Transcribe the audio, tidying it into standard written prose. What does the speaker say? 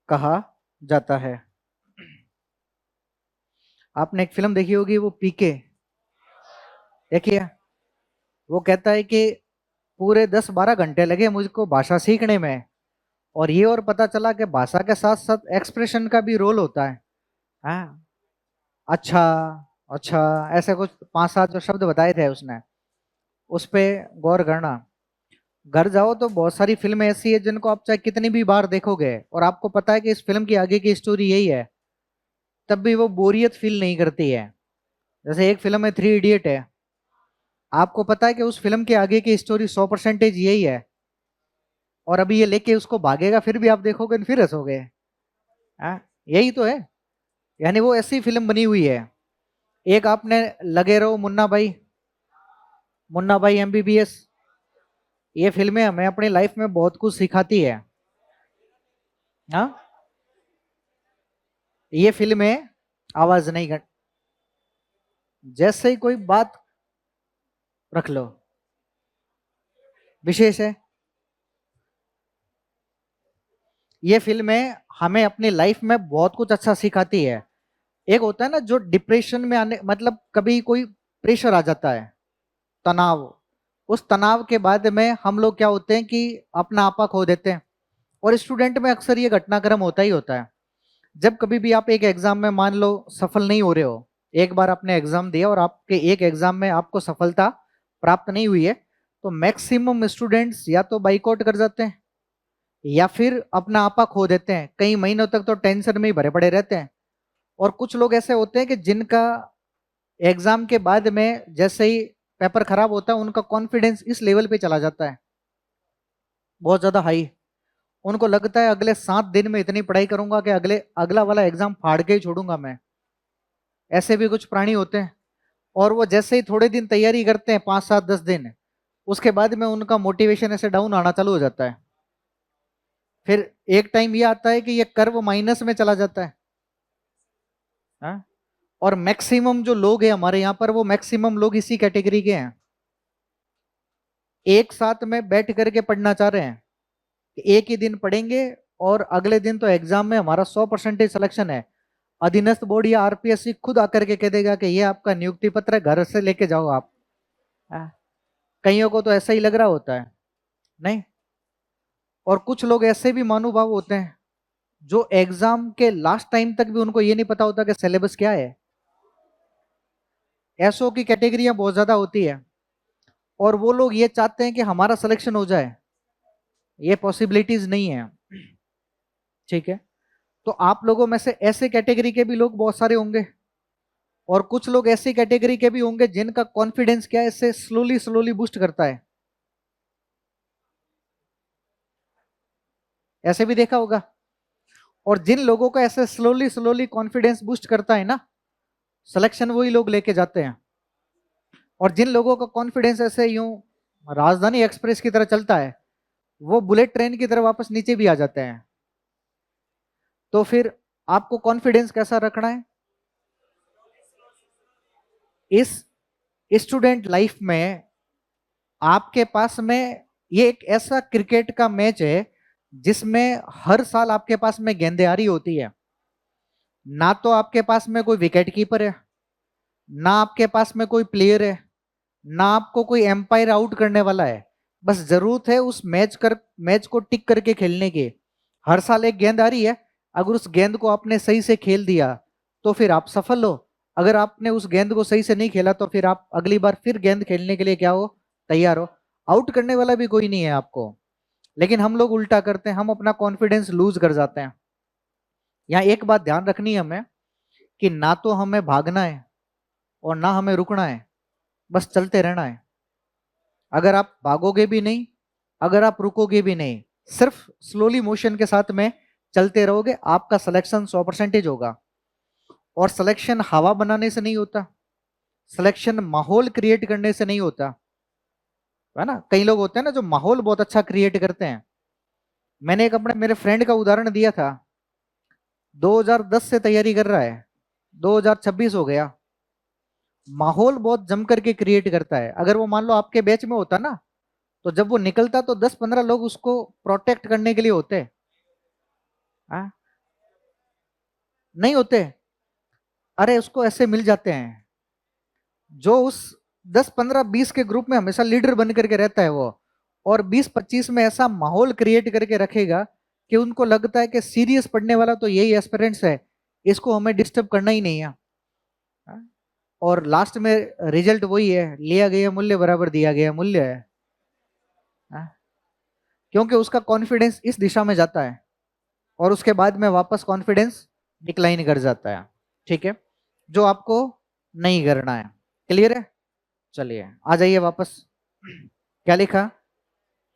कहा जाता है। आपने एक फिल्म देखी होगी, वो पीके, देखिए। वो कहता है कि पूरे 10-12 घंटे लगे मुझको भाषा सीखने में, और ये और पता चला कि भाषा के साथ साथ एक्सप्रेशन का भी रोल होता है। हाँ, अच्छा, अच्छा, ऐसे कुछ 5-7 जो शब्द बताए थे उसने, उस पे गौर करना। घर जाओ तो बहुत सारी फिल्में ऐसी है जिनको आप चाहे कितनी भी बार देखोगे और आपको पता है कि इस फिल्म की आगे की स्टोरी यही है, तब भी वो बोरियत फील नहीं करती है। जैसे एक फिल्म है, 3 इडियट है। आपको पता है कि उस फिल्म के आगे की स्टोरी 100% यही है, और अभी ये लेके उसको भागेगा, फिर भी आप देखोगे और फिर हंसोगे। हाँ, यही तो है। यानी वो ऐसी फिल्म बनी हुई है। एक आपने लगे रहो मुन्ना भाई, मुन्ना भाई एमबीबीएस, ये फिल्में हमें अपनी लाइफ में बहुत कुछ सिखाती है। हाँ, ये फिल्में आवाज नहीं कर, जैसे ही कोई बात रख लो, विशेष है। ये फिल्में हमें अपनी लाइफ में बहुत कुछ अच्छा सिखाती है। एक होता है ना जो डिप्रेशन में आने, मतलब कभी कोई प्रेशर आ जाता है, तनाव, उस तनाव के बाद में हम लोग क्या होते हैं कि अपना आपा खो देते हैं। और स्टूडेंट में अक्सर ये घटनाक्रम होता ही होता है। जब कभी भी आप एक एग्जाम में मान लो सफल नहीं हो रहे हो, एक बार आपने एग्जाम दिया और आपके एक एग्जाम में आपको सफलता प्राप्त नहीं हुई है, तो मैक्सिमम स्टूडेंट्स या तो बाइकआउट कर जाते हैं या फिर अपना आपा खो देते हैं। कई महीनों तक तो टेंशन में ही भरे पड़े रहते हैं। और कुछ लोग ऐसे होते हैं कि जिनका एग्जाम के बाद में जैसे ही पेपर खराब होता है, उनका कॉन्फिडेंस इस लेवल पे चला जाता है, बहुत ज्यादा हाई। उनको लगता है अगले 7 दिन में इतनी पढ़ाई करूंगा कि अगला वाला एग्जाम फाड़ के ही छोड़ूंगा मैं। ऐसे भी कुछ प्राणी होते हैं। और वो जैसे ही थोड़े दिन तैयारी करते हैं, 5-7-10 दिन, उसके बाद में उनका मोटिवेशन ऐसे डाउन आना चालू हो जाता है। फिर एक टाइम ये आता है कि ये कर्व माइनस में चला जाता है। हाँ? और मैक्सिमम जो लोग हैं हमारे यहाँ पर, वो मैक्सिमम लोग इसी कैटेगरी के हैं। एक साथ में बैठ करके पढ़ना चाह रहे हैं कि एक ही दिन पढ़ेंगे और अगले दिन तो एग्जाम में हमारा 100% सिलेक्शन है। अधीनस्थ बोर्ड या आरपीएससी खुद आकर के कह देगा कि ये आपका नियुक्ति पत्र है, घर से लेके जाओ आप। हाँ, कईयों को तो ऐसा ही लग रहा होता है। नहीं। और कुछ लोग ऐसे भी महानुभाव होते हैं जो एग्जाम के लास्ट टाइम तक भी उनको ये नहीं पता होता कि सिलेबस क्या है। ऐसो की कैटेगरियां बहुत ज्यादा होती है। और वो लोग ये चाहते हैं कि हमारा सिलेक्शन हो जाए, ये पॉसिबिलिटीज नहीं है। ठीक है। तो आप लोगों में से ऐसे कैटेगरी के भी लोग बहुत सारे होंगे, और कुछ लोग ऐसी कैटेगरी के भी होंगे जिनका कॉन्फिडेंस क्या है, इससे स्लोली स्लोली बूस्ट करता है। ऐसे भी देखा होगा। और जिन लोगों का ऐसे स्लोली स्लोली कॉन्फिडेंस बूस्ट करता है ना, सिलेक्शन वही लोग लेके जाते हैं। और जिन लोगों का कॉन्फिडेंस ऐसे यूं राजधानी एक्सप्रेस की तरह चलता है, वो बुलेट ट्रेन की तरह वापस नीचे भी आ जाते हैं। तो फिर आपको कॉन्फिडेंस कैसा रखना है इस स्टूडेंट लाइफ में? आपके पास में ये एक ऐसा क्रिकेट का मैच है जिसमें हर साल आपके पास में गेंदेबाजी होती है। ना तो आपके पास में कोई विकेट कीपर है, ना आपके पास में कोई प्लेयर है, ना आपको कोई एम्पायर आउट करने वाला है। बस जरूरत है उस मैच को टिक करके खेलने की। हर साल एक गेंद आ रही है, अगर उस गेंद को आपने सही से खेल दिया तो फिर आप सफल हो। अगर आपने उस गेंद को सही से नहीं खेला तो फिर आप अगली बार फिर गेंद खेलने के लिए क्या हो, तैयार हो। आउट करने वाला भी कोई नहीं है आपको। लेकिन हम लोग उल्टा करते हैं, हम अपना कॉन्फिडेंस लूज कर जाते हैं। यहाँ एक बात ध्यान रखनी है हमें कि ना तो हमें भागना है और ना हमें रुकना है, बस चलते रहना है। अगर आप भागोगे भी नहीं, अगर आप रुकोगे भी नहीं, सिर्फ स्लोली मोशन के साथ में चलते रहोगे, आपका सिलेक्शन 100% होगा। और सिलेक्शन हवा बनाने से नहीं होता, सिलेक्शन माहौल क्रिएट करने से नहीं होता, है ना। कई लोग होते हैं ना जो माहौल बहुत अच्छा क्रिएट करते हैं। मैंने एक अपने मेरे फ्रेंड का उदाहरण दिया था, 2010 से तैयारी कर रहा है, 2026 हो गया। माहौल बहुत जम करके क्रिएट करता है। अगर वो मान लो आपके बैच में होता ना, तो जब वो निकलता तो 10-15 लोग उसको प्रोटेक्ट करने के लिए होते। हाँ? नहीं होते। अरे उसको ऐसे मिल जाते हैं जो उस 10 15 20 के ग्रुप में हमेशा लीडर बन करके रहता है वो, और 20 25 में ऐसा माहौल क्रिएट करके रखेगा कि उनको लगता है कि सीरियस पढ़ने वाला तो यही एस्पिरेंट्स है, इसको हमें डिस्टर्ब करना ही नहीं है। हाँ? और लास्ट में रिजल्ट वही है, लिया गया मूल्य बराबर दिया गया मूल्य है। हाँ? क्योंकि उसका कॉन्फिडेंस इस दिशा में जाता है और उसके बाद में वापस कॉन्फिडेंस डिक्लाइन कर जाता है। ठीक है, जो आपको नहीं करना है। क्लियर है? चलिए आ जाइए वापस। क्या लिखा?